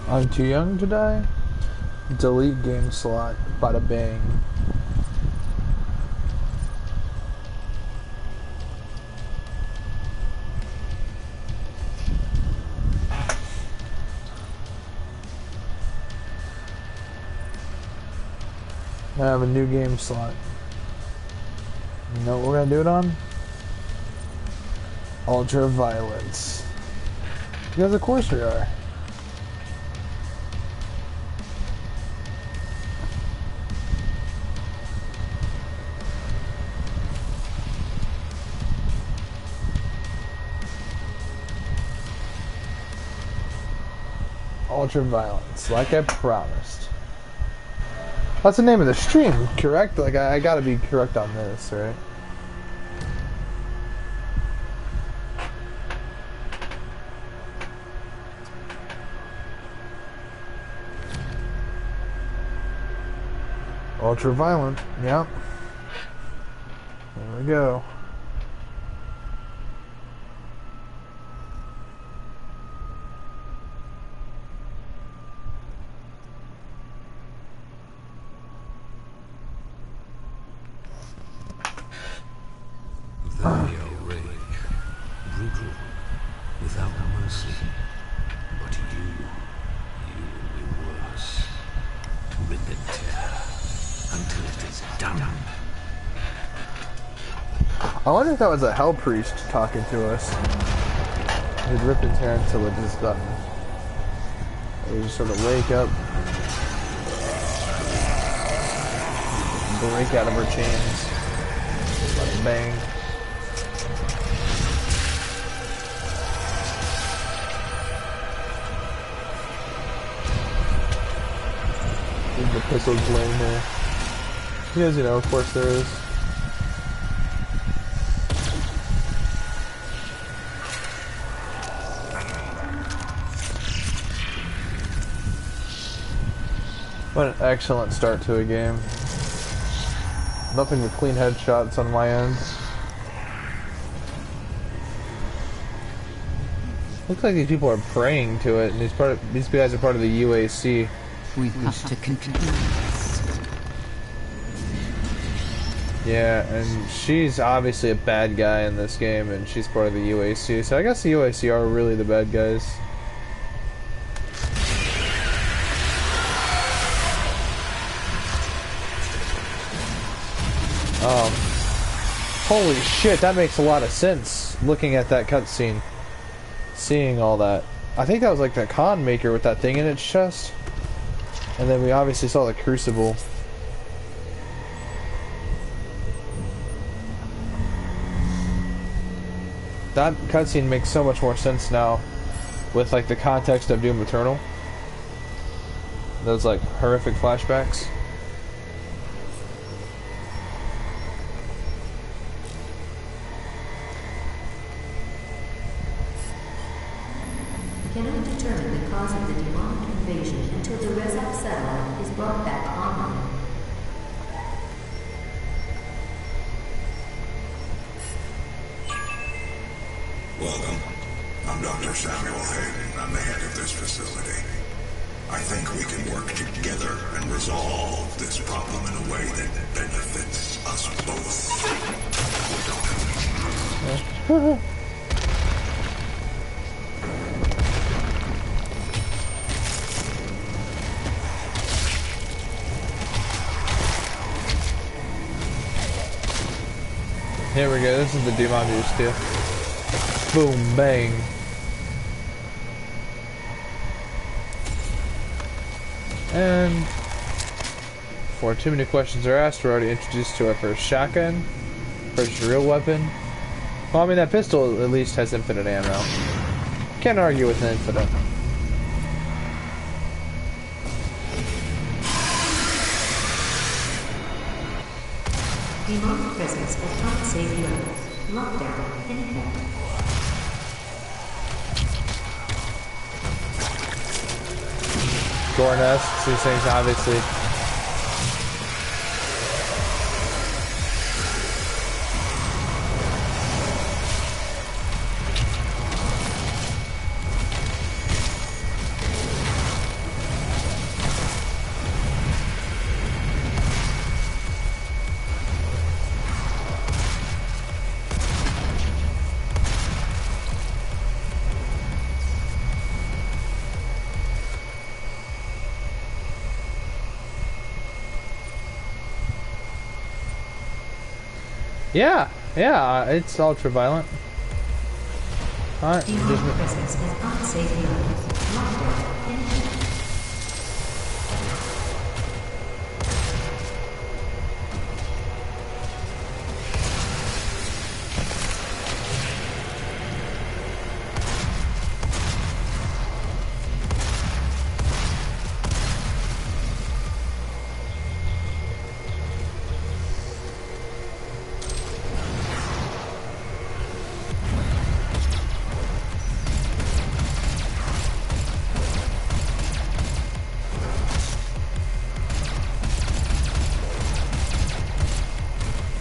I'm too young to die? Delete game slot. Bada bang. I have a new game slot. You know what we're gonna do it on? Ultra Violence. Because of course we are. Ultra Violence, like I promised. That's the name of the stream, correct? Like, I gotta be correct on this, right? Ultra Violent, yep. There we go. I wonder if that was a Hell Priest talking to us. He'd rip his hair until it is done. We just sort of wake up, break out of our chains, let it bang. There's the pistols laying there. Because, you know, of course there is. What an excellent start to a game. Nothing but clean headshots on my end. Looks like these people are praying to it, and these guys are part of the UAC. We have to continue. Yeah, and she's obviously a bad guy in this game, and she's part of the UAC, so I guess the UAC are really the bad guys. Holy shit, that makes a lot of sense, looking at that cutscene. Seeing all that. I think that was like the con maker with that thing in its chest. And then we obviously saw the crucible. That cutscene makes so much more sense now with like the context of Doom Eternal. Those like horrific flashbacks. Cannot determine the cause of the demonic invasion until the Rezak satellite is brought back online. Welcome. I'm Dr. Samuel Hayden. I'm the head of this facility. I think we can work together and resolve this problem in a way that benefits us both. Here we go, this is the Doom I'm used to. Boom, bang. And before too many questions are asked, we're already introduced to our first shotgun, first real weapon. Well, I mean, that pistol at least has infinite ammo. Can't argue with an infinite. Demonic presence at unsafe levels. Lockdown in effect. Gore-esque, these things obviously. Yeah, yeah, it's ultra violent. Alright, Demonic just presence at unsafe levels. Lockdown in.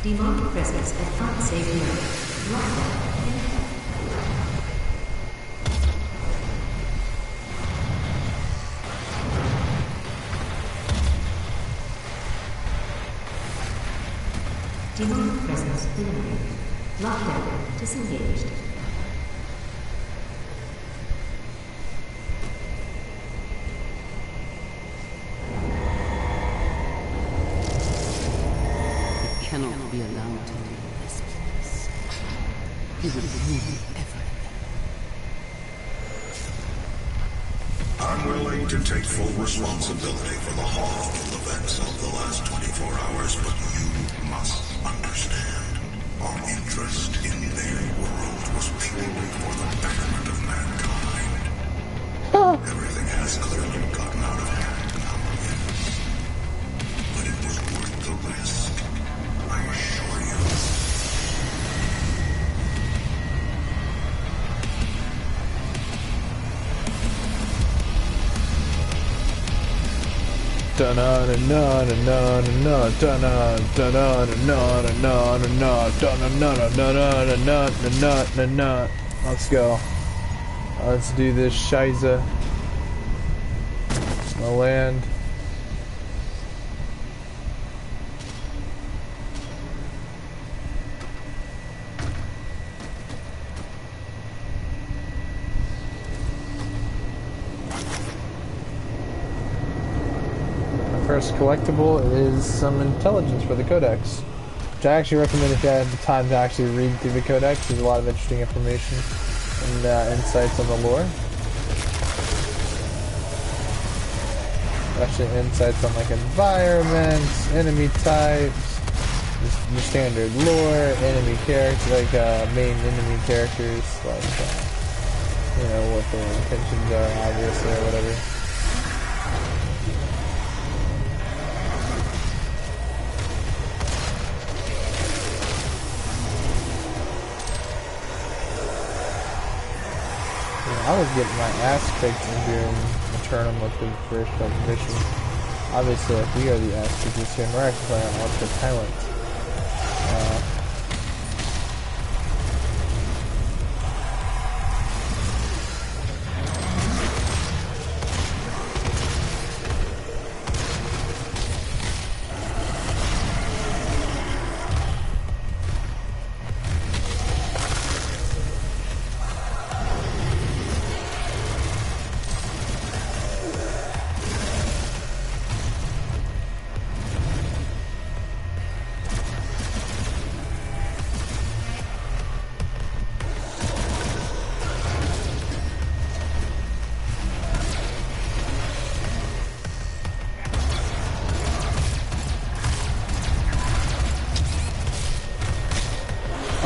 Demonic presence at unsafe levels. Lockdown in. Demonic presence eliminated. Lockdown disengaged. Cannot be allowed to leave this place. He will rule everything. I'm willing to take full responsibility for the horrible events of the last 24 hours, but you must understand. Our interest in their world was purely for the betterment of mankind. Everything has clearly gotten out of hand now, yes. But it was worth the risk, I assure you. Let's go. Let's do this shiza. The land. First collectible is some intelligence for the codex, which I actually recommend if you have the time to actually read through the codex. There's a lot of interesting information and insights on the lore. Actually, insights on like environments, enemy types, your standard lore, enemy characters, like main enemy characters, like you know what their intentions are, obviously, or whatever. I was getting my ass kicked in during the tournament with the first mission. Obviously, like, we are the ass kickers here, and we're actually playing on Ultra Talent.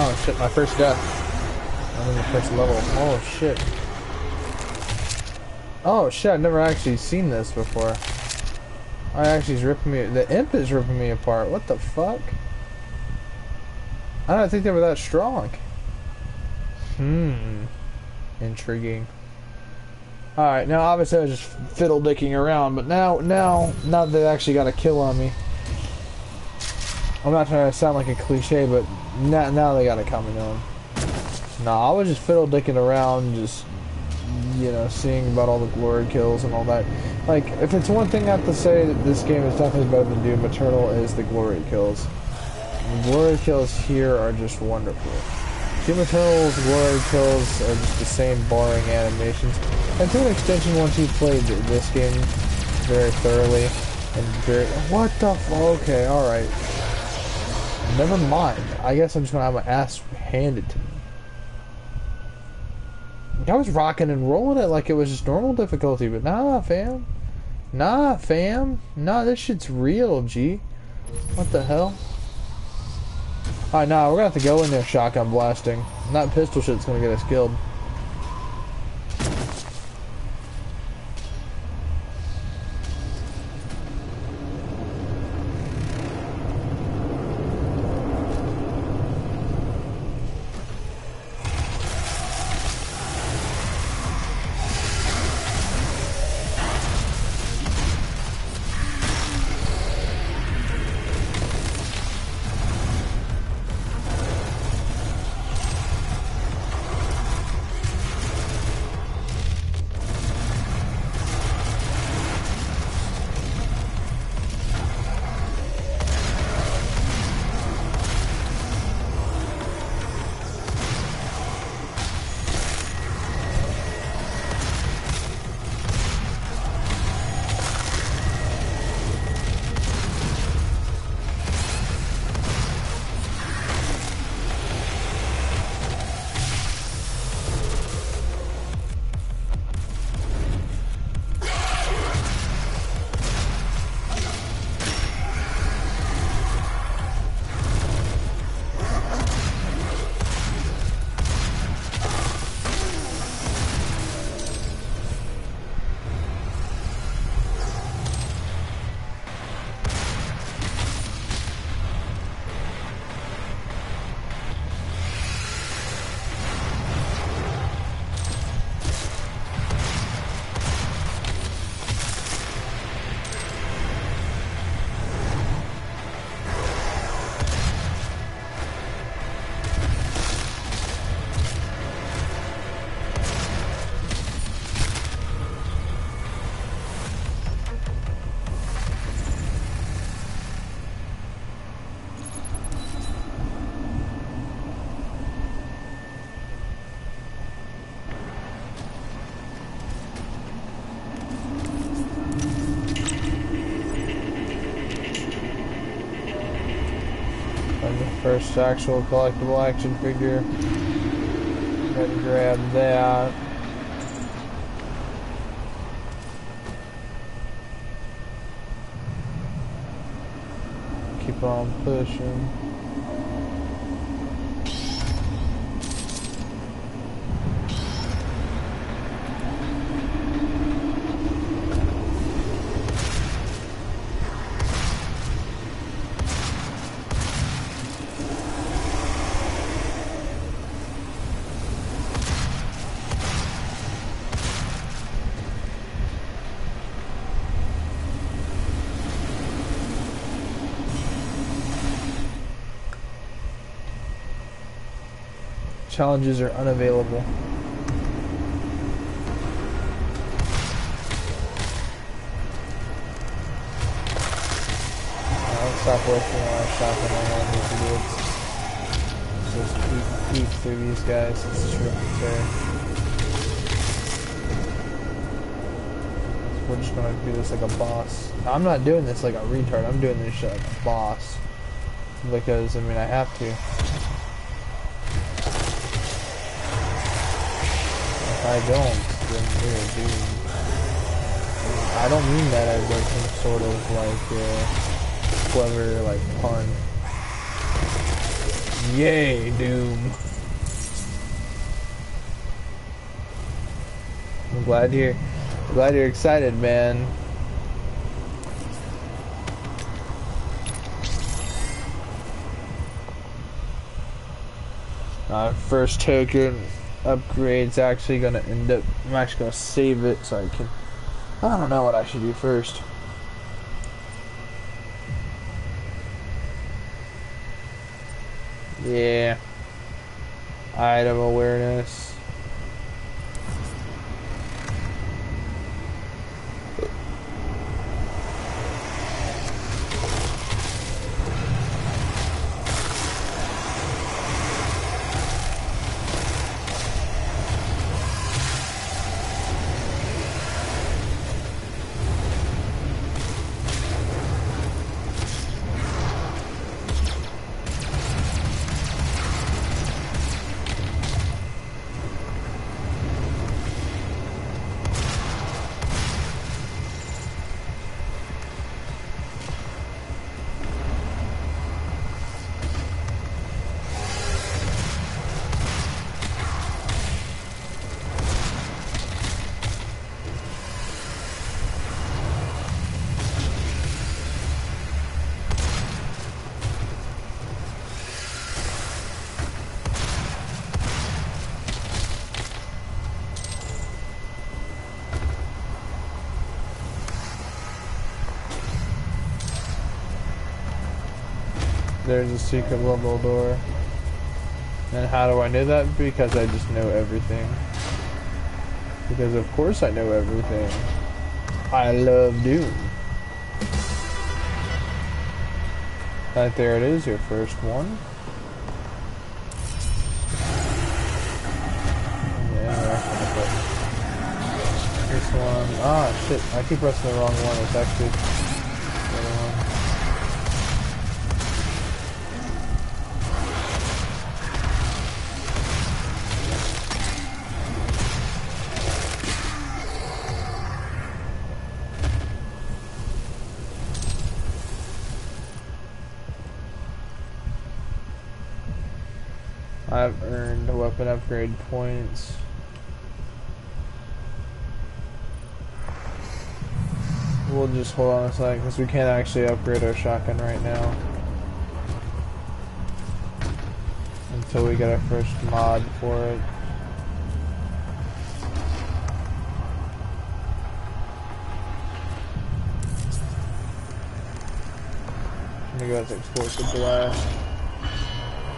Oh shit, my first death. I'm in the first level. Oh shit. Oh shit, I've never actually seen this before. Oh, actually is ripping me, the imp is ripping me apart. What the fuck? I don't think they were that strong. Intriguing. Alright, now obviously I was just fiddle-dicking around, but now they actually got a kill on me. I'm not trying to sound like a cliche, but now they got it coming on. Nah, I was just fiddle-dicking around, just, you know, seeing about all the glory kills and all that. Like, if it's one thing I have to say that this game is definitely better than Doom Eternal is the glory kills. The glory kills here are just wonderful. Doom Eternal's glory kills are just the same boring animations. And to an extension, once you've played this game very thoroughly and very... What the f... Okay, alright. Never mind. I guess I'm just gonna have my ass handed to me. I was rocking and rolling it like it was just normal difficulty, but nah, fam. Nah, fam. Nah, this shit's real, G. What the hell? Alright, nah, we're gonna have to go in there shotgun blasting. That pistol shit's gonna get us killed. First actual collectible action figure. Go ahead and grab that. Keep on pushing. Challenges are unavailable. I'll stop wasting a lot of shotgun ammo on these idiots. Let's just eat through these guys. It's true. We're just gonna do this like a boss. I'm not doing this like a retard. I'm doing this shit like a boss. Because, I mean, I have to. I don't, then we're doomed. I don't mean that as like some sort of like clever like pun. Yay, Doom. I'm glad you're excited, man. First token upgrade's actually gonna end up, I'm actually gonna save it so I can, I don't know what I should do first. Yeah. Item awareness. there's a secret level door. And how do I know that? Because I just know everything. Because of course I know everything. I love Doom. Right there it is, your first one. This one, ah shit, I keep pressing the wrong one, it's actually the other one. I've earned weapon upgrade points. We'll just hold on a second because we can't actually upgrade our shotgun right now until we get our first mod for it. Let me go with explosive blast.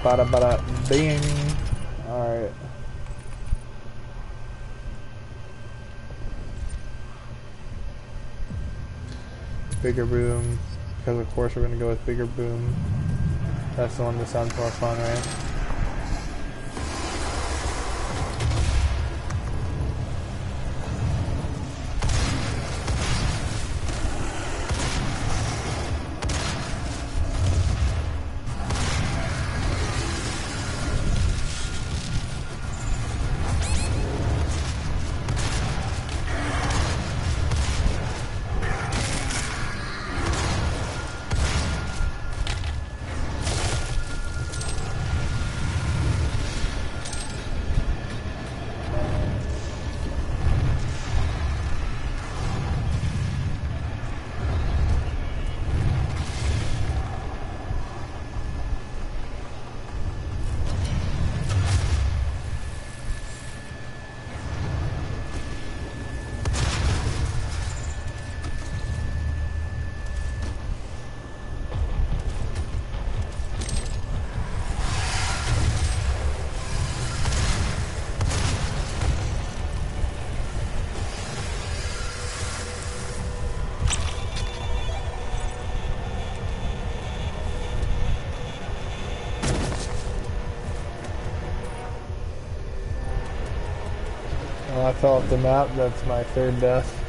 Bada bada bing. Alright. Bigger boom, because of course we're going to go with bigger boom. That's the one that sounds more fun, right? I fell off the map, that's my third death.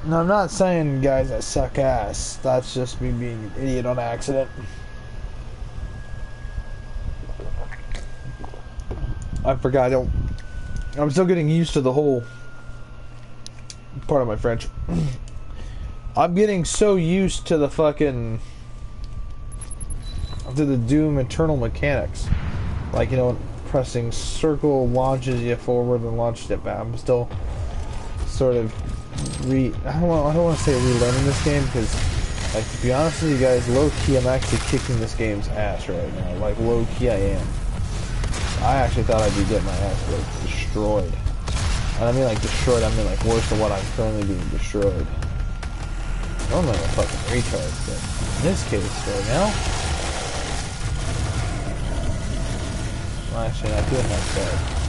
No, I'm not saying guys that suck ass, that's just me being an idiot on accident. I forgot, I'm still getting used to the whole, pardon my French, I'm getting so used to the fucking, to the Doom internal mechanics. Like, you know, pressing circle launches you forward and launches it back. I'm still sort of I don't want to say relearning this game because, like, to be honest with you guys, low key I'm actually kicking this game's ass right now. Like, low key I am. I actually thought I'd be getting my ass like destroyed. And I mean like destroyed, I mean like worse than what I'm currently being destroyed. Normally I'm a fucking retard, but in this case right now. Well, actually, not doing that bad.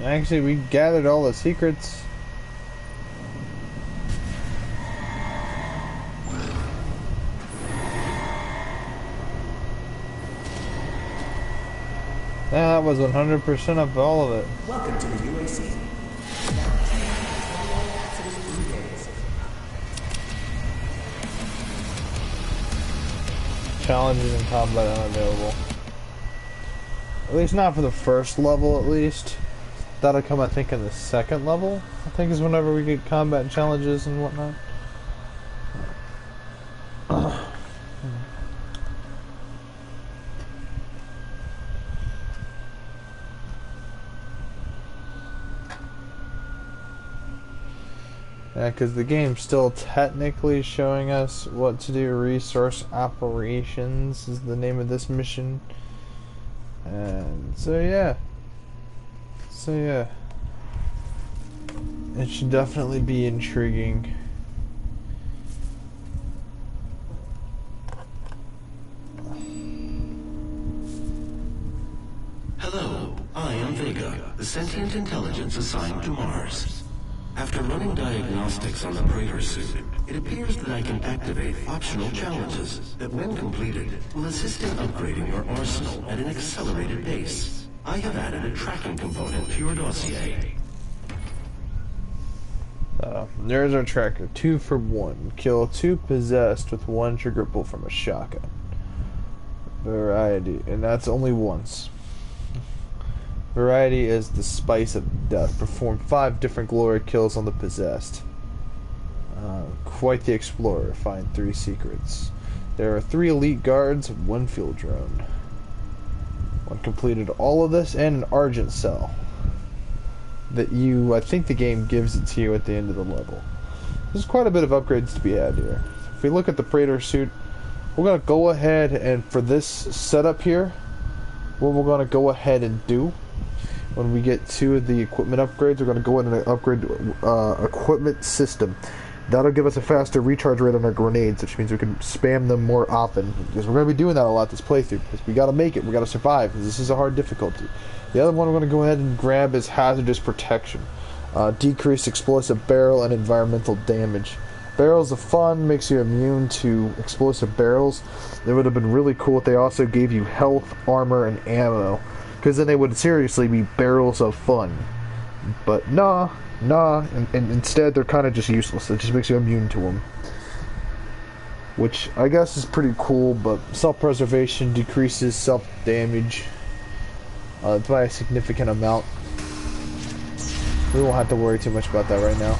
Actually, we gathered all the secrets. Yeah, that was 100% of all of it. Welcome to the UAC. Challenges and combat unavailable. At least not for the first level, at least. That'll come, I think, in the second level. I think is whenever we get combat challenges and whatnot. Yeah, because the game's still technically showing us what to do. Resource Operations is the name of this mission. And so yeah. It should definitely be intriguing. Hello, I am Vega, the sentient intelligence assigned to Mars. After running diagnostics on the Praetor suit, it appears that I can activate optional challenges that, when completed, will assist in upgrading your arsenal at an accelerated pace. I have added a tracking component to your dossier. There's our tracker. 2 for 1. Kill 2 possessed with 1 triggerable from a shotgun. Variety. And that's only once. Variety is the spice of death. Perform 5 different glory kills on the possessed. Quite the explorer. Find 3 secrets. There are 3 elite guards, 1 field drone. One completed all of this and an Argent cell. I think the game gives it to you at the end of the level. There's quite a bit of upgrades to be had here. If we look at the Praetor suit, we're going to go ahead and for this setup here, what we're going to go ahead and do when we get to the equipment upgrades, we're going to go in and upgrade equipment system. That'll give us a faster recharge rate on our grenades, which means we can spam them more often. Because we're going to be doing that a lot this playthrough. Because we got to make it. We got to survive. Because this is a hard difficulty. The other one we're going to go ahead and grab is hazardous protection. Decrease explosive barrel and environmental damage. Barrels are fun, makes you immune to explosive barrels. It would have been really cool if they also gave you health, armor, and ammo. Because then they would seriously be barrels of fun. But nah, and instead they're kind of just useless. It just makes you immune to them. Which I guess is pretty cool, but self-preservation decreases self-damage by a significant amount. We won't have to worry too much about that right now.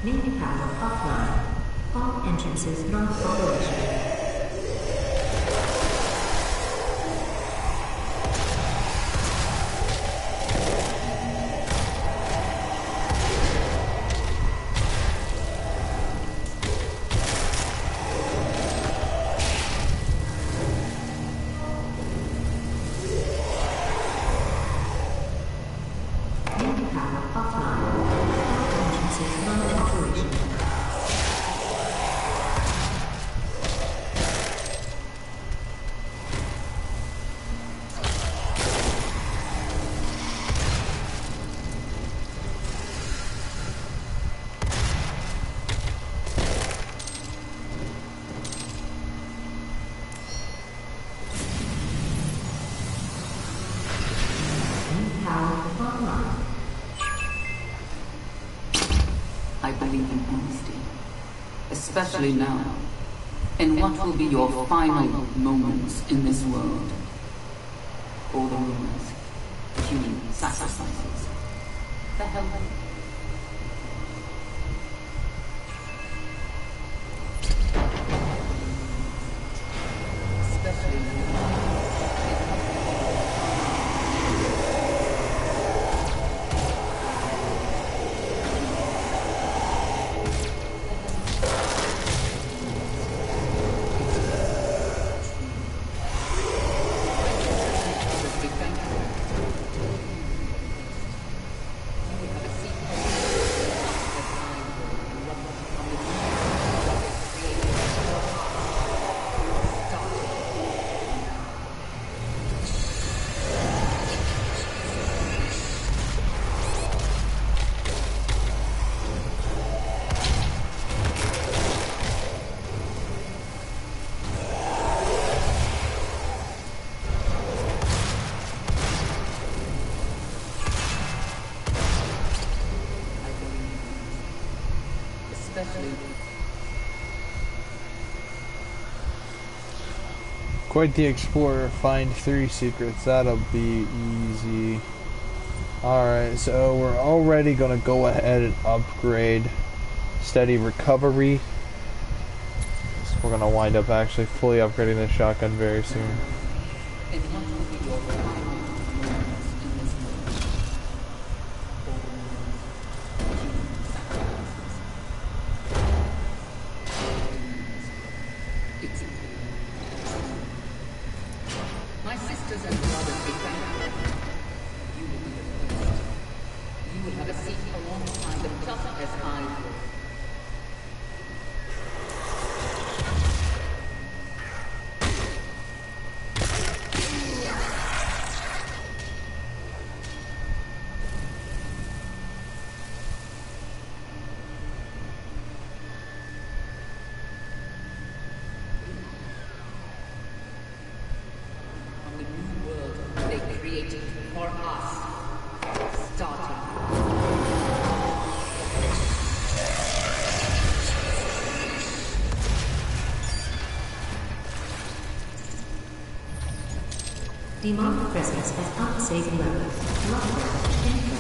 Main power offline. All entrances non-operational. Especially now, in what will be your final moments in this world. All the rumors, the human sacrifices, the hell. especially. Quite the explorer. Find 3 secrets. That'll be easy. Alright, so we're already gonna go ahead and upgrade steady recovery. So we're gonna wind up actually fully upgrading this shotgun very soon. And what will be your final moments in this world? It's my sisters and brothers will thank you. You will be the first. You will have a seat alongside them just as I will. On the new world they created for us. Starting. Demonic presence at unsafe level. Lockdown entry.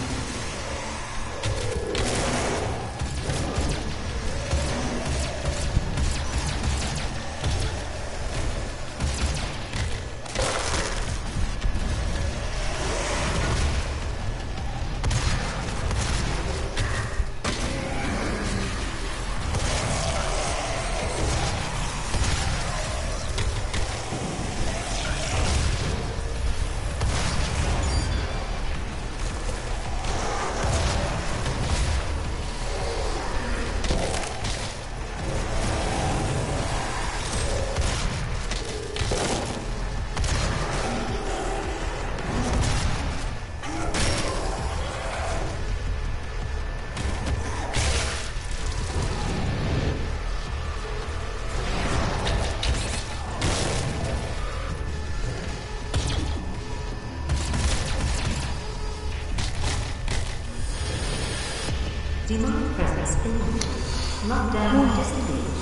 Demonic presence eliminated. Lockdown disengaged.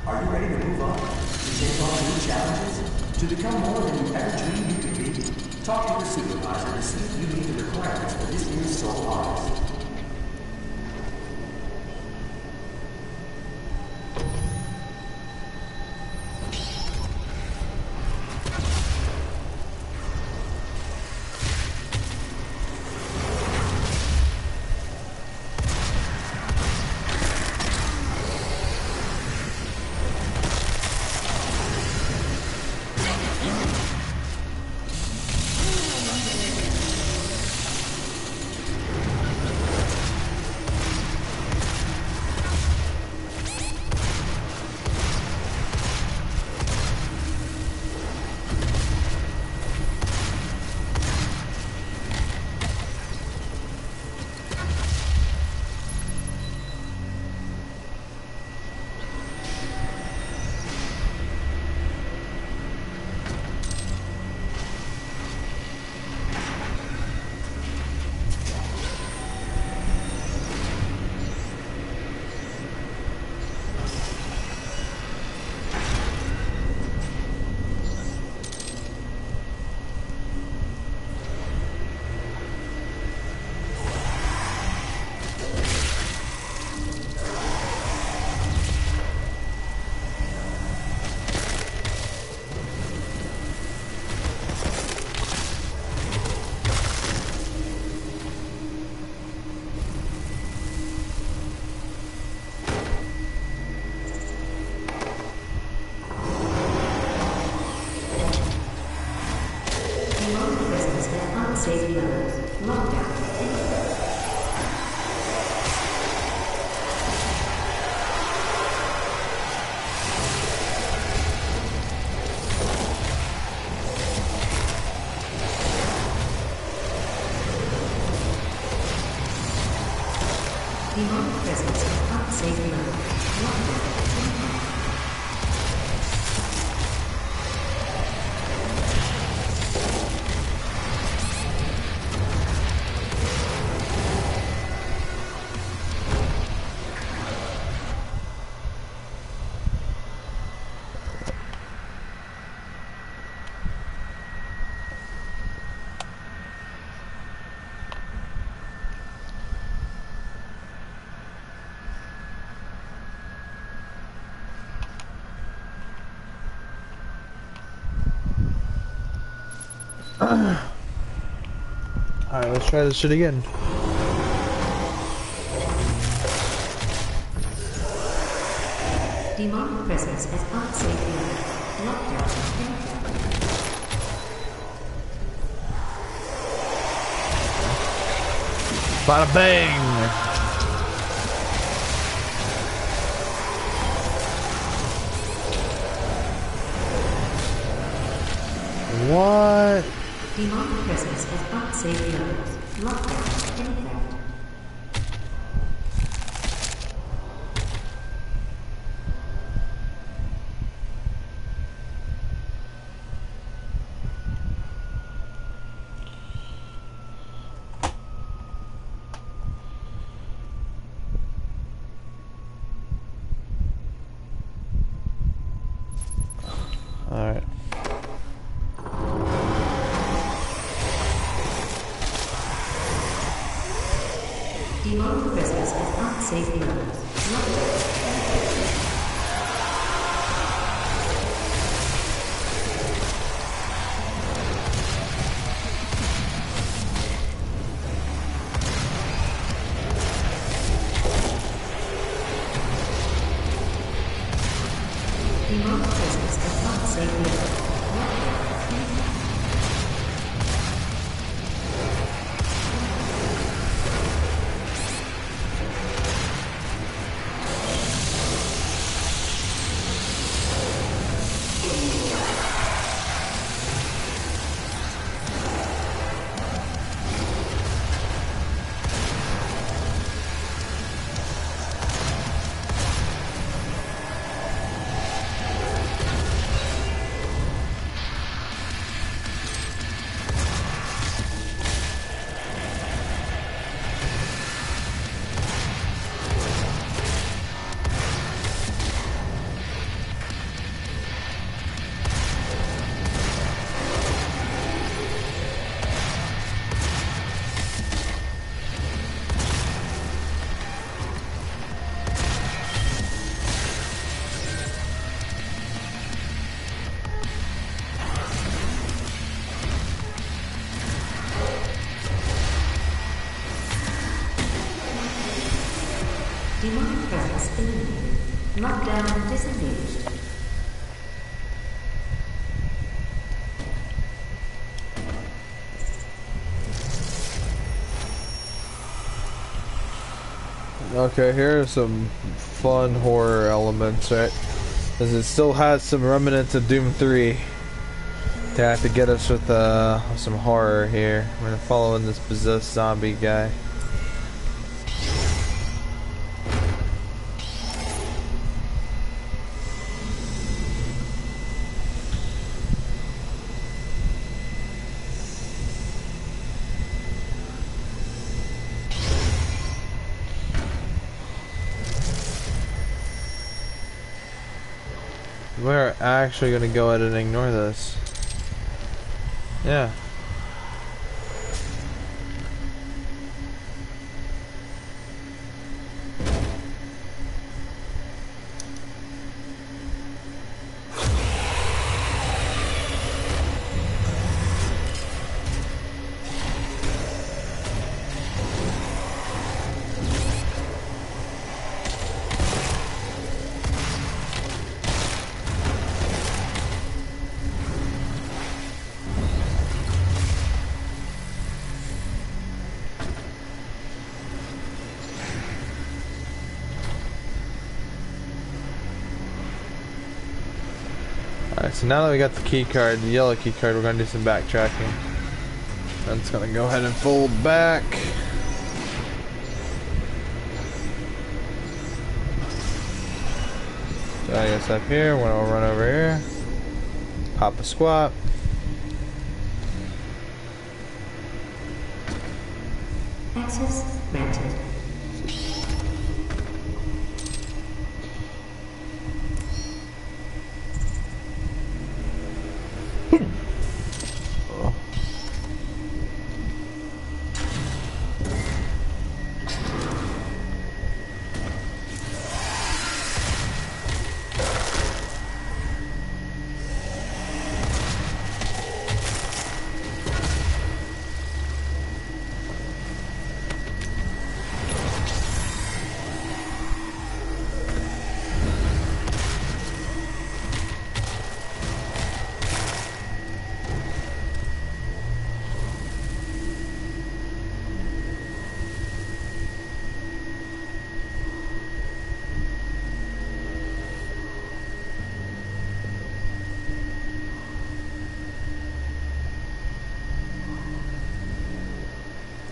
Are you ready to move on? To take on new challenges? To become more than you ever dreamed you could be? Talk to your supervisor to see if you meet the requirements for this new soul artist. unsafe level. Alright, let's try this shit again. Demonic presence at unsafe level. Lockdown infect. Bada bang! What? Demonic presence at unsafe levels. Lockdown infect. Alright. Demonic presence at unsafe levels. Lockdown. Demonic presence at unsafe levels. Demonic presence eliminated. Lockdown disengaged. Okay, here are some fun horror elements, right? Because it still has some remnants of Doom 3 to have to get us with some horror here. We're gonna follow in this possessed zombie guy. We're actually gonna go ahead and ignore this. Yeah. Alright, so now that we got the key card, the yellow key card, we're gonna do some backtracking. That's gonna go ahead and fold back. So I guess up here, we'll run over here. Pop a squat. Access granted.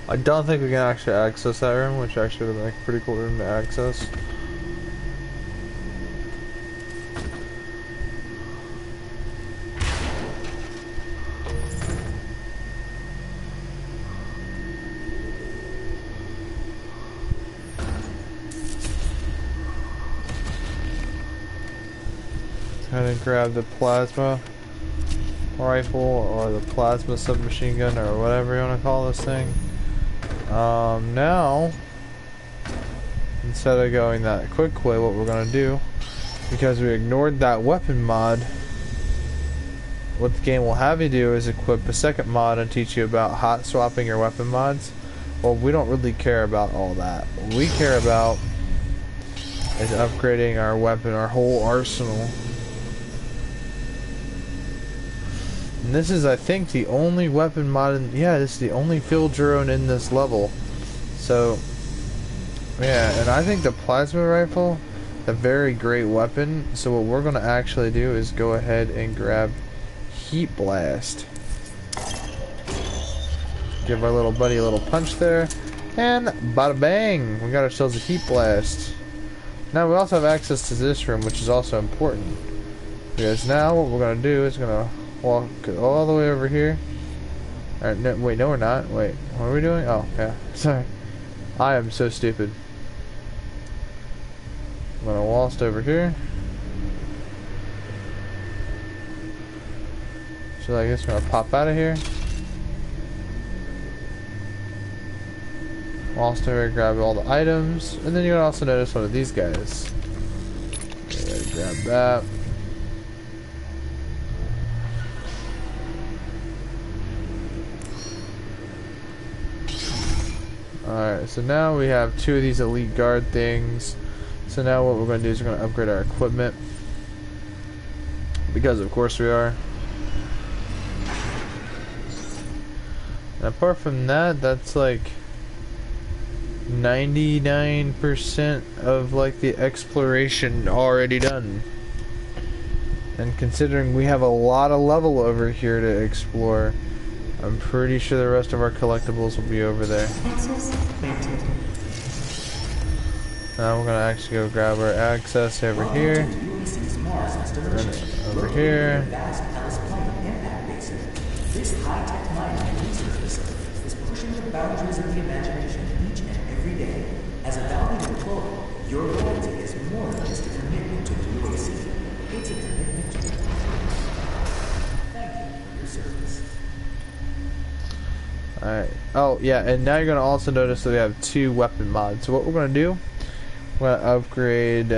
I don't think we can actually access that room, which actually would make a pretty cool room to access. Try to grab the plasma rifle or the plasma submachine gun or whatever you want to call this thing. Now, instead of going that quick way, what we're going to do, because we ignored that weapon mod, what the game will have you do is equip a second mod and teach you about hot swapping your weapon mods. Well, we don't really care about all that. What we care about is upgrading our weapon, our whole arsenal. And this is, I think, the only weapon mod yeah, this is the only field drone in this level. So, yeah, and I think the plasma rifle, a very great weapon. So what we're going to actually do is go ahead and grab Heat Blast. Give our little buddy a little punch there. And bada bang! We got ourselves a Heat Blast. Now we also have access to this room, which is also important. Because now what we're going to do is going to walk all the way over here. Alright, no, wait, no we're not. Wait, what are we doing? Oh, yeah, sorry. I am so stupid. I'm gonna waltz over here. So I guess we're gonna pop out of here. Waltz over here, grab all the items. And then you're gonna also notice one of these guys. Okay, grab that. Alright, so now we have two of these elite guard things. So now what we're going to do is we're going to upgrade our equipment. Because of course we are. And apart from that, that's like 99% of like the exploration already done. And considering we have a lot of level over here to explore, I'm pretty sure the rest of our collectibles will be over there. Now we're gonna actually go grab our access over here. And over here. This high-tech mining research facility is pushing the boundaries of the imagination each and every day. As a valued employee, your loyalty is more than just a commitment to the UAC. It's a commitment to the Thank you for your service. Alright. Oh, yeah, and now you're going to also notice that we have two weapon mods. So what we're going to do, we're going to upgrade,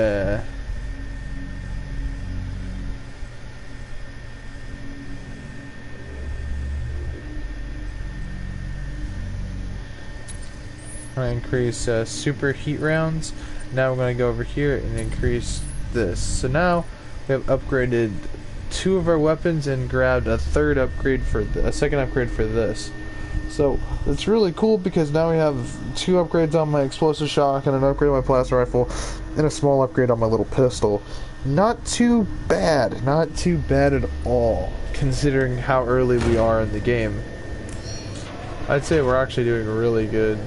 increase super heat rounds. Now we're going to go over here and increase this. So now we have upgraded two of our weapons and grabbed a third upgrade for a second upgrade for this. So it's really cool because now we have two upgrades on my explosive shock and an upgrade on my plasma rifle and a small upgrade on my little pistol. Not too bad at all, considering how early we are in the game. I'd say we're actually doing really good.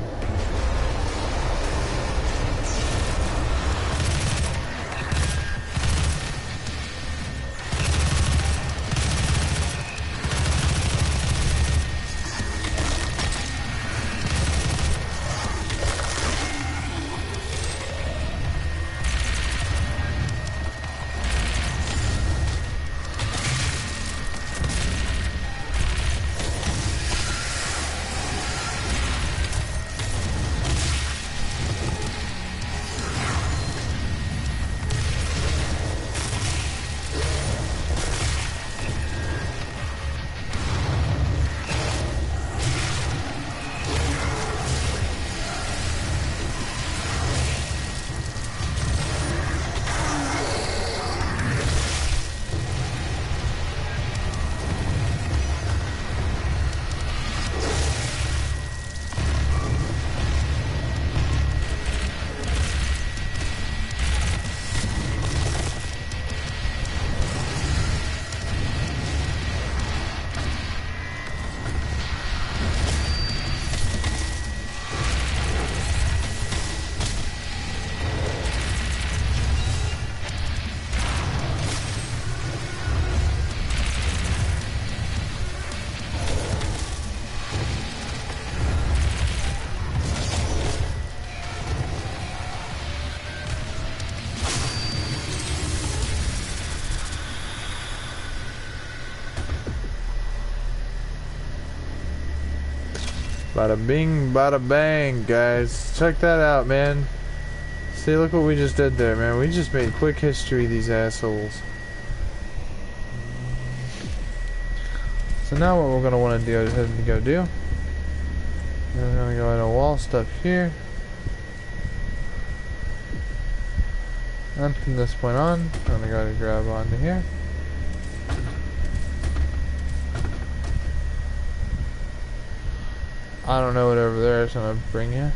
Bada bing, bada bang, guys. Check that out, man. See, look what we just did there, man. We just made quick history, these assholes. So now what we're going to want to do is head and go do. We're going to go ahead and wall stuff here. And from this point on, I'm going to go ahead and grab onto here. I don't know what over there is going to bring you.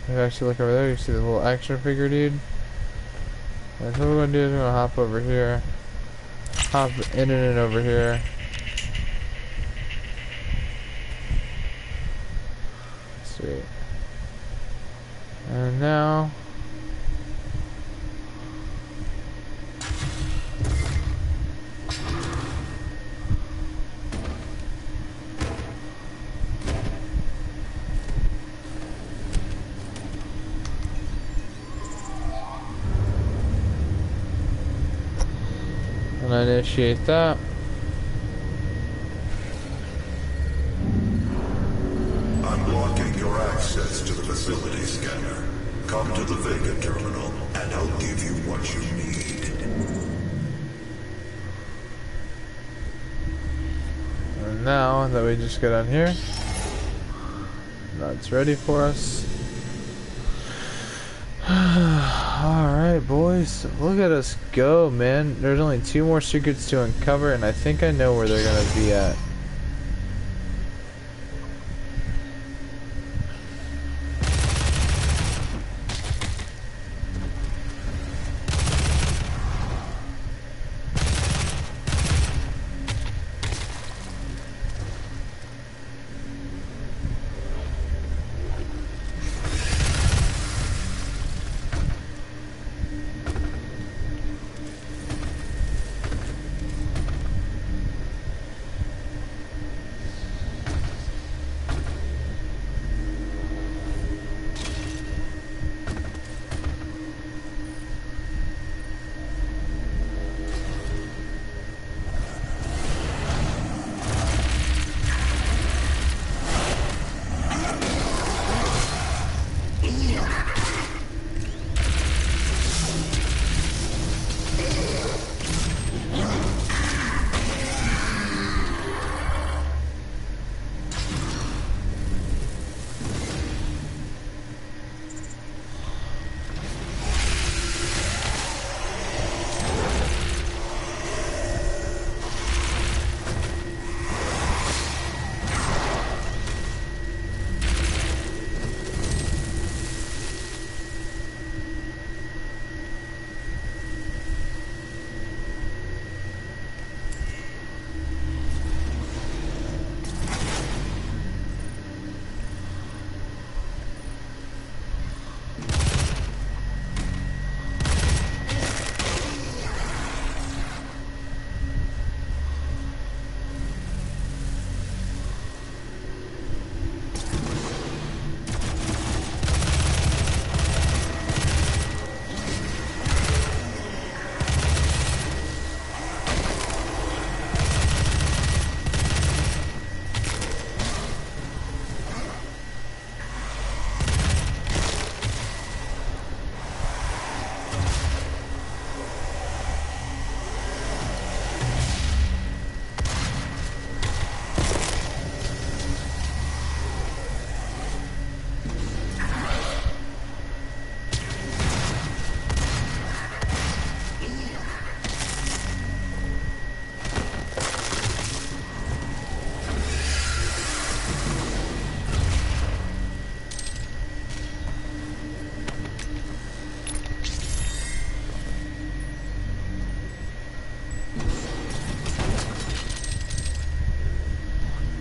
If you actually look over there, you see the little action figure dude. And so what we're going to do is we're going to hop over here. Hop in and over here. Sweet. And now... and initiate that. I'm blocking your access to the facility scanner. Come to the Vega terminal, and I'll give you what you need. And now that we just get on here, that's ready for us. Alright, boys, look at us go, man. There's only 2 more secrets to uncover, and I think I know where they're gonna be at.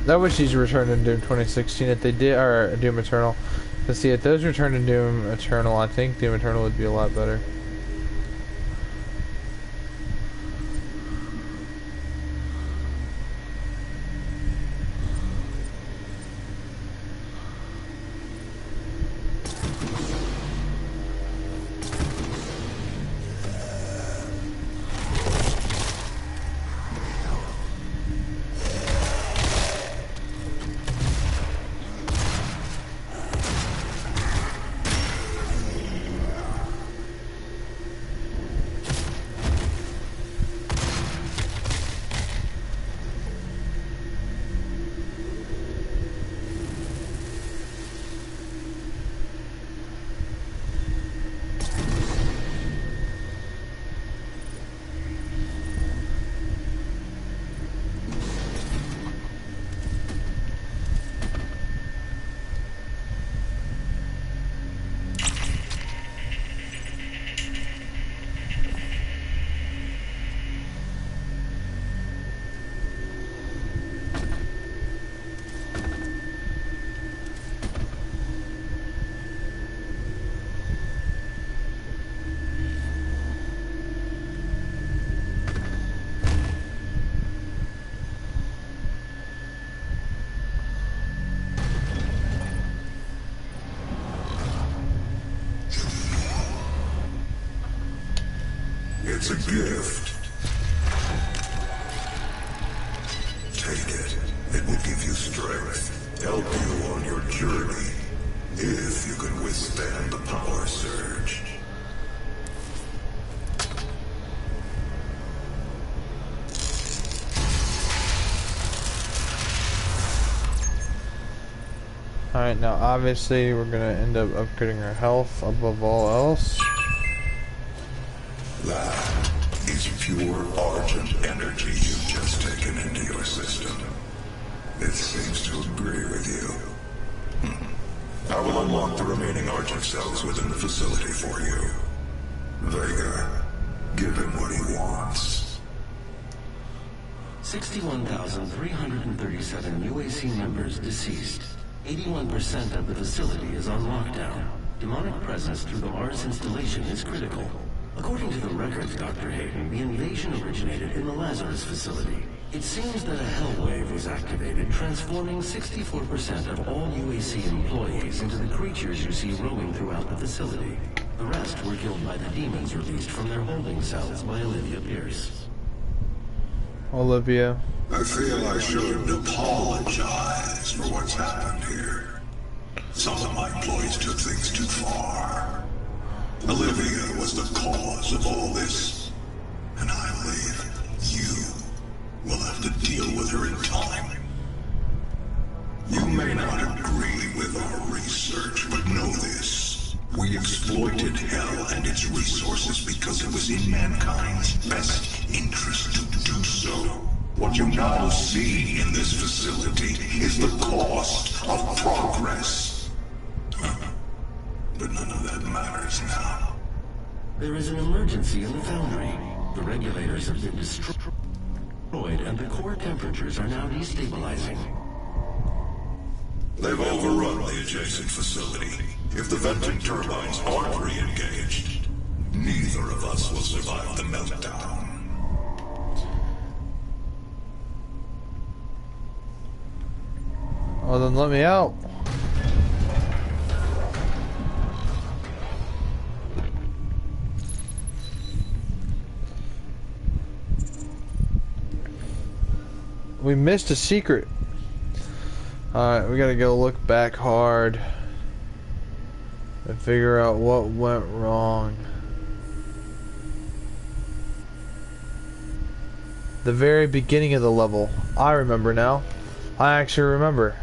I wish these returned in Doom 2016 if they did, or Doom Eternal. But see, if those returned in Doom Eternal, I think Doom Eternal would be a lot better. It's a gift. Take it. It will give you strength, help you on your journey, if you can withstand the power surge. Alright, now obviously we're gonna end up upgrading our health above all else. That is pure Argent energy you've just taken into your system. It seems to agree with you. I will unlock the remaining Argent cells within the facility for you. Vega, give him what he wants. 61,337 UAC members deceased. 81% of the facility is on lockdown. Demonic presence through the Mars installation is critical. According to the records, Dr. Hayden, the invasion originated in the Lazarus facility. It seems that a hell wave was activated, transforming 64% of all UAC employees into the creatures you see roaming throughout the facility. The rest were killed by the demons released from their holding cells by Olivia Pierce. Olivia. I feel I should apologize for what's happened here. Some of my employees took things too far. Olivia was the cause of all this, and I believe you will have to deal with her in time. You may not agree with our research, but know this. We exploited Hell and its resources because it was in mankind's best interest to do so. What you now see in this facility is the cost of progress. But none of that matters now. There is an emergency in the foundry. The regulators have been destroyed and the core temperatures are now destabilizing. They've overrun the adjacent facility. If the venting turbines aren't re-engaged, neither of us will survive the meltdown. Well, then let me out. We missed a secret. Alright, we gotta go look back hard and figure out what went wrong. The very beginning of the level. I remember now. I actually remember.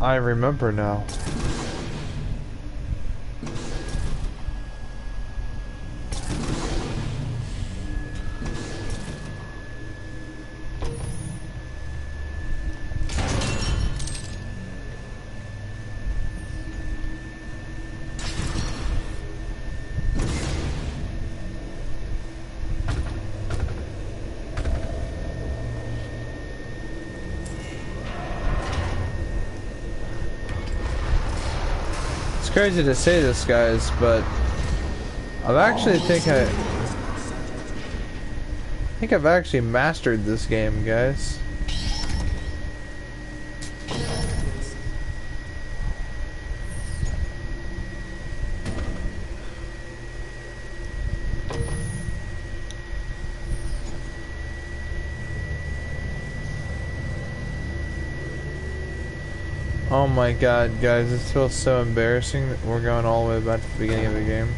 I remember now. Crazy to say this, guys, but I think I've actually mastered this game, guys. Oh my god, guys, this feels so embarrassing that we're going all the way back to the beginning of the game.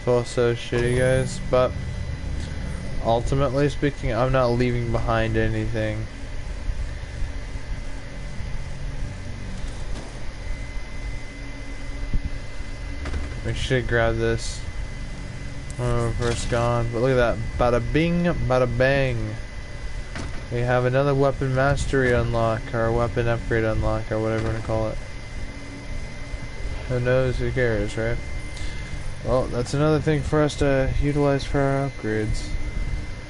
Feels so shitty, guys, but ultimately speaking, I'm not leaving behind anything. We should grab this when we're first gone. But look at that. Bada bing, bada bang. We have another weapon mastery unlock, or weapon upgrade unlock, or whatever you want to call it. Who knows? Who cares, right? Well, that's another thing for us to utilize for our upgrades.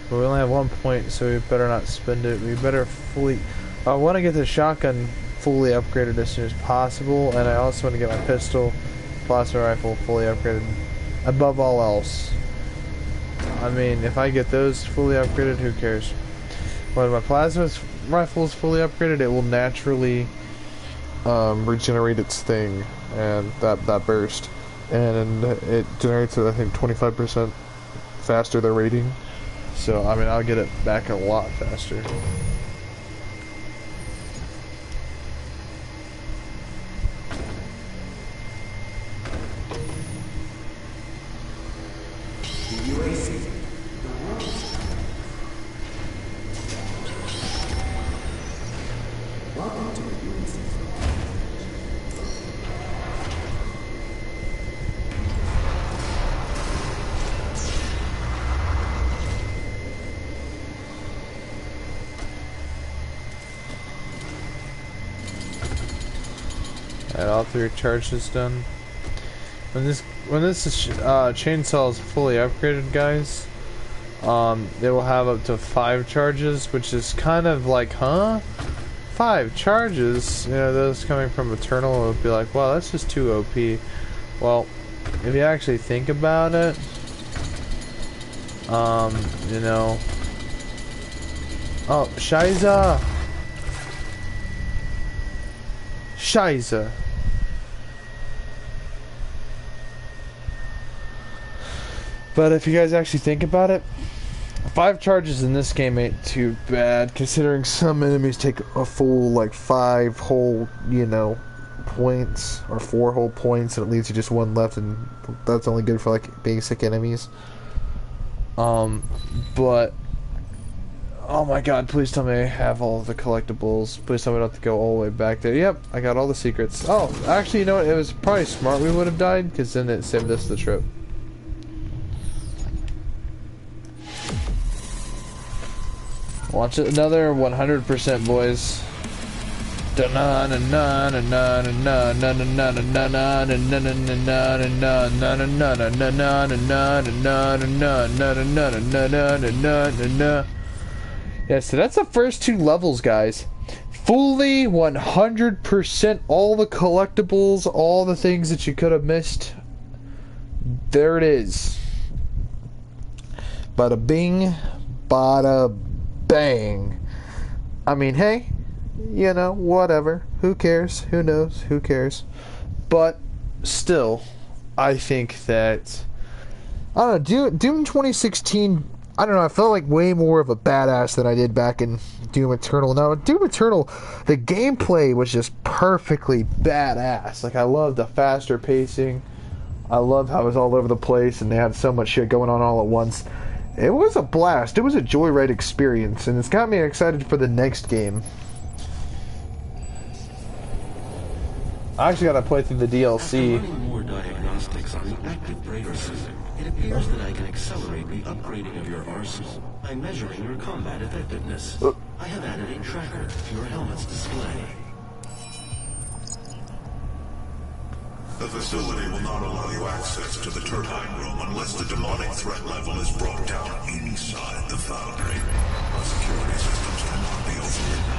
But we only have 1 point, so we better not spend it. We better fully... I want to get the shotgun fully upgraded as soon as possible, and I also want to get my pistol, plasma rifle fully upgraded above all else. I mean, if I get those fully upgraded, who cares? When my plasma rifle is fully upgraded, it will naturally regenerate its thing and that burst, and it generates it, I think, 25% faster than rating. So I mean, I'll get it back a lot faster. Alright, all 3 charges done. When this chainsaw is fully upgraded, guys, it will have up to 5 charges, which is kind of like, huh? 5 charges? You know, those coming from Eternal would be like, wow, that's just too OP. Well, if you actually think about it, you know... Oh, Scheiße! Scheiße! But if you guys actually think about it, 5 charges in this game ain't too bad, considering some enemies take a full, like, 5 whole, you know, points, or 4 whole points, and it leaves you just 1 left, and that's only good for, like, basic enemies. But, oh my god, please tell me I have all of the collectibles. Please tell me I don't have to go all the way back there. Yep, I got all the secrets. Oh, actually, you know what, it was probably smart we would have died, because then it saved us the trip. Watch it, another 100%, boys. Yeah, so that's the first 2 levels, guys. Fully 100% all the collectibles, all the things that you could have missed. There it is. Bada bing, bada bang. I mean, hey, you know, whatever. Who cares? Who knows? Who cares? But still, I think that, I don't know, Doom 2016, I don't know, I felt like way more of a badass than I did back in Doom Eternal. Now, Doom Eternal, the gameplay was just perfectly badass. Like, I loved the faster pacing. I loved how it was all over the place and they had so much shit going on all at once. It was a blast. It was a joyride experience, and it's got me excited for the next game. I actually got to play through the DLC. After running more diagnostics on the active Praetor suit, it appears that I can accelerate the upgrading of your arsenal by measuring your combat effectiveness. I have added a tracker to your helmet's display. The facility will not allow you access to the turbine room unless the demonic threat level is brought down inside the foundry. Our security systems cannot be overridden.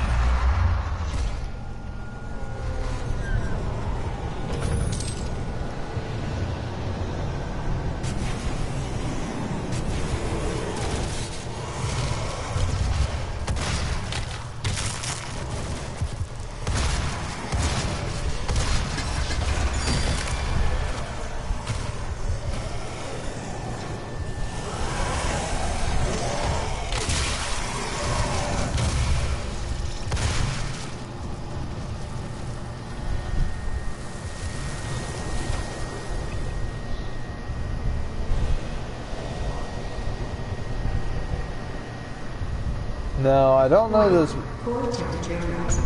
No, I don't know this. Core temperature rising.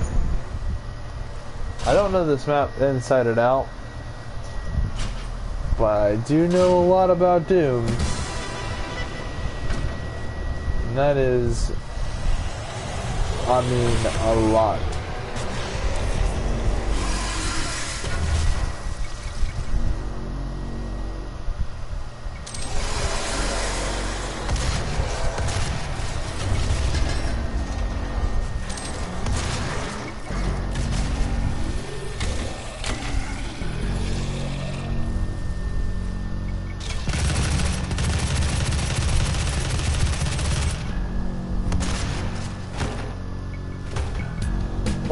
I don't know this map inside and out, but I do know a lot about Doom. And that is, I mean, a lot.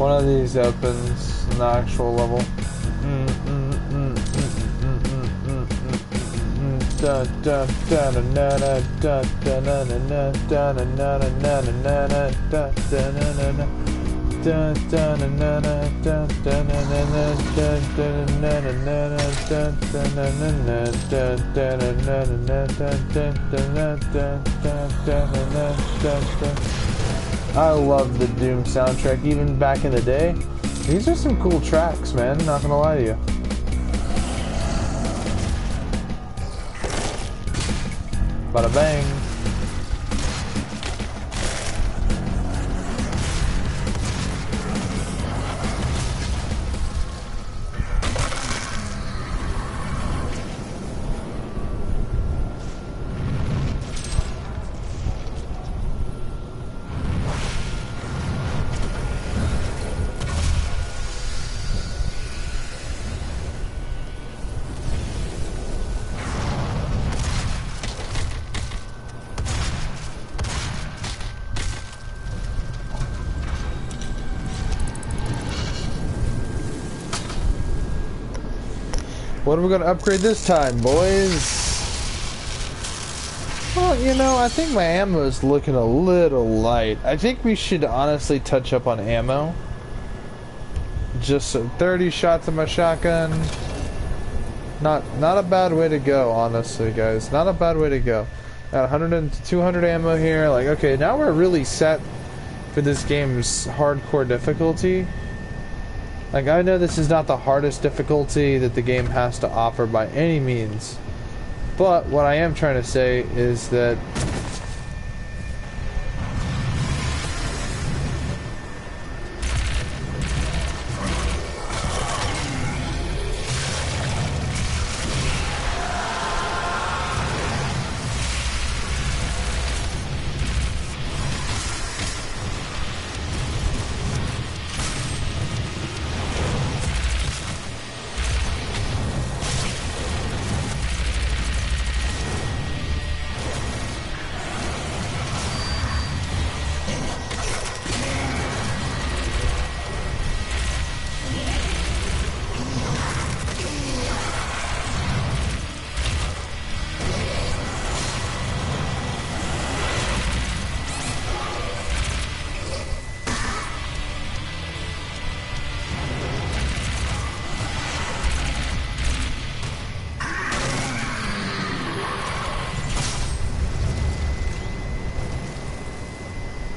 One of these opens an actual level. I love the Doom soundtrack, even back in the day. These are some cool tracks, man, not gonna lie to you. Bada bang. What are we going to upgrade this time, boys? Well, you know, I think my ammo is looking a little light. I think we should honestly touch up on ammo. Just 30 shots of my shotgun. Not a bad way to go, honestly, guys. Not a bad way to go. Got 100 and 200 ammo here. Like, okay, now we're really set for this game's hardcore difficulty. Like, I know this is not the hardest difficulty that the game has to offer by any means, but what I am trying to say is that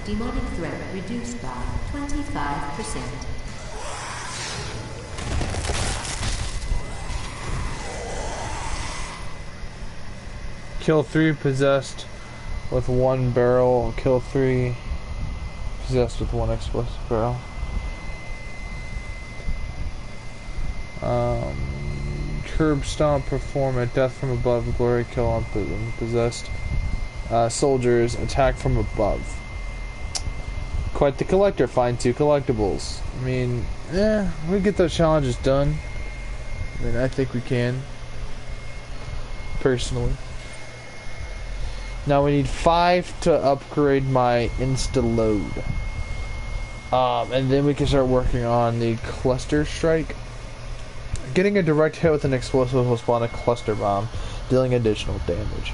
Demonic threat reduced by 25%. kill 3 possessed with 1 barrel, kill 3 possessed with 1 explosive barrel. Curb stomp, perform a death from above, glory kill on possessed soldiers, attack from above. Quite the collector, find 2 collectibles. I mean, we get those challenges done. I mean, I think we can. Personally. Now we need 5 to upgrade my insta-load. And then we can start working on the cluster strike. Getting a direct hit with an explosive will spawn a cluster bomb, dealing additional damage.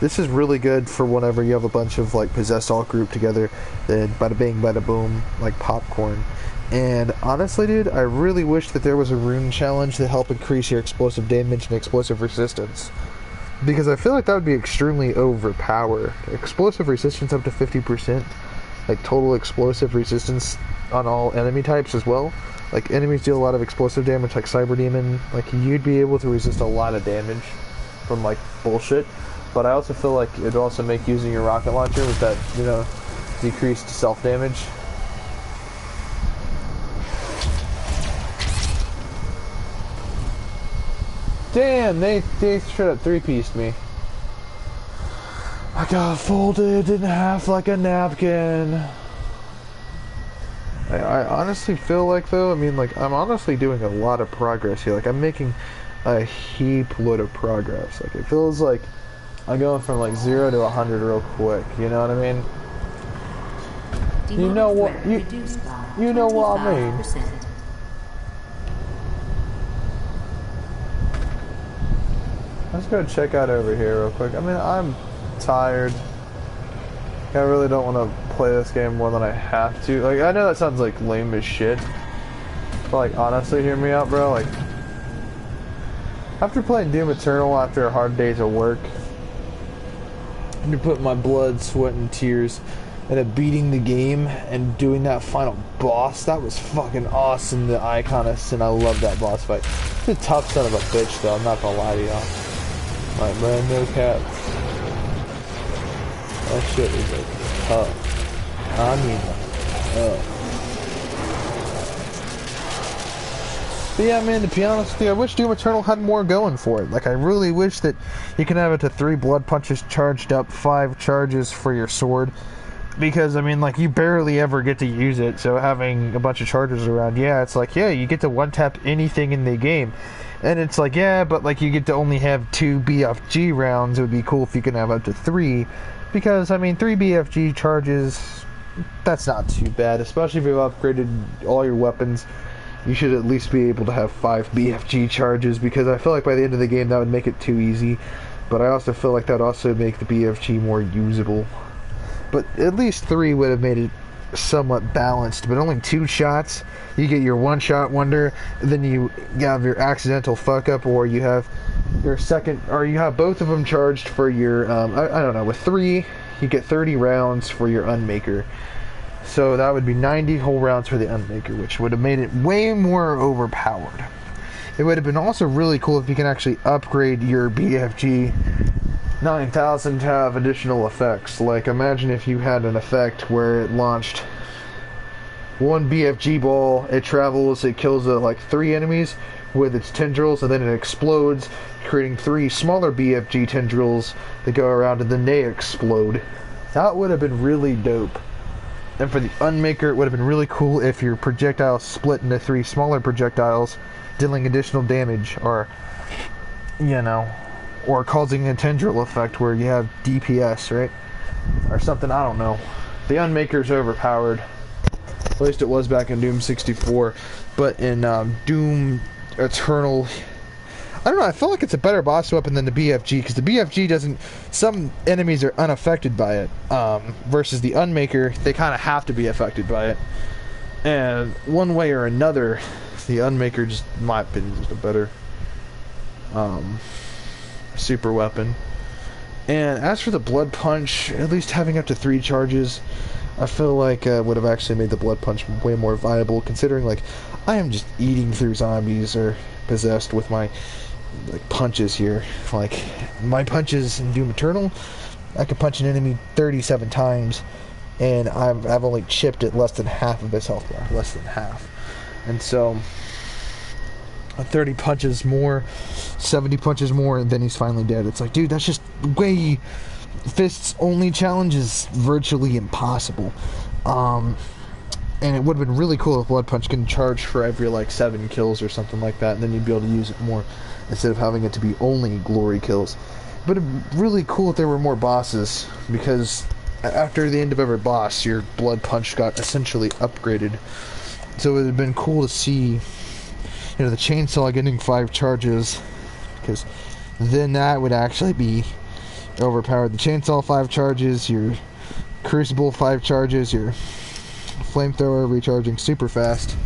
This is really good for whenever you have a bunch of like possessed all grouped together, then bada bing, bada boom, like popcorn. And honestly, dude, I really wish that there was a rune challenge to help increase your explosive damage and explosive resistance. Because I feel like that would be extremely overpowered. Explosive resistance up to 50%. Like total explosive resistance on all enemy types as well. Like enemies deal a lot of explosive damage like Cyber Demon. Like you'd be able to resist a lot of damage from like bullshit. But I also feel like it'd also make using your rocket launcher with that, you know, decreased self-damage. Damn, they straight up 3-pieced me. I got folded in half like a napkin. I honestly feel like, though, I mean, like, I'm honestly doing a lot of progress here. Like, I'm making a heap load of progress. Like, it feels like I'm going from, like, 0 to 100 real quick. You know what I mean? You know what? Demonic threat reduced by You know what I mean. 25%. Let's go check out over here real quick. I mean, I'm tired. I really don't want to play this game more than I have to. Like, I know that sounds like lame as shit. But, like, honestly, hear me out, bro. Like, after playing Doom Eternal after a hard day's of work, and putting my blood, sweat, and tears into beating the game and doing that final boss, that was fucking awesome, the Iconus, and I love that boss fight. It's a tough son of a bitch, though, I'm not gonna lie to y'all. Like, man, no cap. That shit is like tough. I mean, But yeah, man, to be honest with you, I wish Doom Eternal had more going for it. Like, I really wish that you can have it to 3 blood punches charged up, 5 charges for your sword. Because, I mean, like, you barely ever get to use it, so having a bunch of charges around, yeah, it's like, yeah, you get to one-tap anything in the game. And it's like, yeah, but, like, you get to only have 2 BFG rounds. It would be cool if you could have up to 3. Because, I mean, 3 BFG charges, that's not too bad. Especially if you've upgraded all your weapons. You should at least be able to have 5 BFG charges, because I feel like by the end of the game that would make it too easy. But I also feel like that would also make the BFG more usable. But at least 3 would have made it somewhat balanced. But only 2 shots, you get your one-shot wonder, and then you have your accidental fuck-up, or you have your second, or you have both of them charged for your, I don't know, with 3, you get 30 rounds for your Unmaker. So that would be 90 whole rounds for the Unmaker, which would have made it way more overpowered. It would have been also really cool if you can actually upgrade your BFG 9000 to have additional effects. Like, imagine if you had an effect where it launched 1 BFG ball, it travels, it kills like 3 enemies with its tendrils, and then it explodes, creating 3 smaller BFG tendrils that go around, and then they explode. That would have been really dope. And for the Unmaker, it would have been really cool if your projectiles split into 3 smaller projectiles, dealing additional damage, or, you know, or causing a tendril effect where you have DPS, right? Or something, I don't know. The Unmaker's overpowered. At least it was back in Doom 64. But in Doom Eternal, I don't know, I feel like it's a better boss weapon than the BFG, because the BFG doesn't, some enemies are unaffected by it, versus the Unmaker, they kind of have to be affected by it. And one way or another, the Unmaker, just, in my opinion, is a better super weapon. And as for the Blood Punch, at least having up to 3 charges, I feel like would have actually made the Blood Punch way more viable, considering, like, I am just eating through zombies or possessed with my, like, punches here. Like, my punches in Doom Eternal, I could punch an enemy 37 times, and I've only chipped at less than half of his health bar, less than half. And so, 30 punches more, 70 punches more, and then he's finally dead. It's like, dude, that's just way... Fist's only challenge is virtually impossible. And it would have been really cool if Blood Punch can charge for every, like, 7 kills or something like that, and then you'd be able to use it more, instead of having it to be only glory kills. But it'd be really cool if there were more bosses, because after the end of every boss, your Blood Punch got essentially upgraded. So it would have been cool to see, you know, the Chainsaw getting 5 charges, because then that would actually be overpowered. The Chainsaw 5 charges, your Crucible 5 charges, your Flamethrower recharging super fast,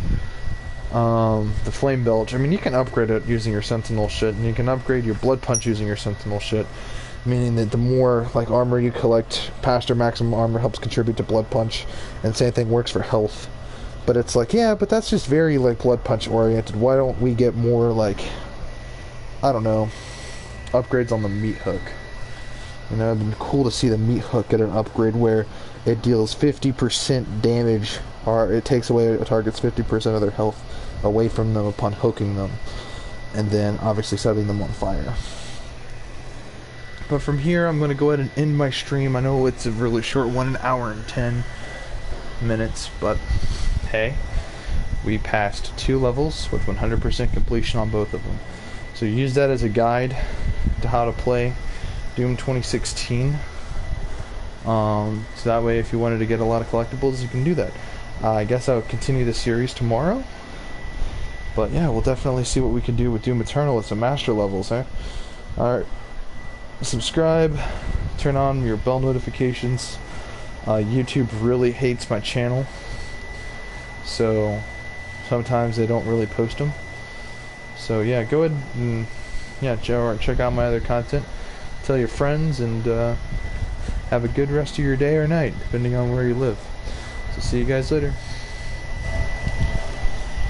the Flame Belch. I mean, you can upgrade it using your Sentinel shit, and you can upgrade your Blood Punch using your Sentinel shit, meaning that the more, like, armor you collect past your maximum armor helps contribute to Blood Punch, and the same thing works for health. But it's like, yeah, but that's just very, like, Blood Punch oriented. Why don't we get more, like, I don't know, upgrades on the Meat Hook? You know, it'd been cool to see the Meat Hook get an upgrade where it deals 50% damage, or it takes away a target's 50% of their health away from them upon hooking them, and then obviously setting them on fire. But from here, I'm going to go ahead and end my stream. I know it's a really short one, 1 hour and 10 minutes, but hey, we passed 2 levels with 100% completion on both of them. So use that as a guide to how to play Doom 2016. So that way, if you wanted to get a lot of collectibles, you can do that. I guess I'll continue the series tomorrow. But yeah, we'll definitely see what we can do with Doom Eternal with some master levels, eh? Alright. Subscribe. Turn on your bell notifications. YouTube really hates my channel. So sometimes they don't really post them. So yeah, go ahead and check out my other content. Tell your friends, and have a good rest of your day or night, depending on where you live. So see you guys later.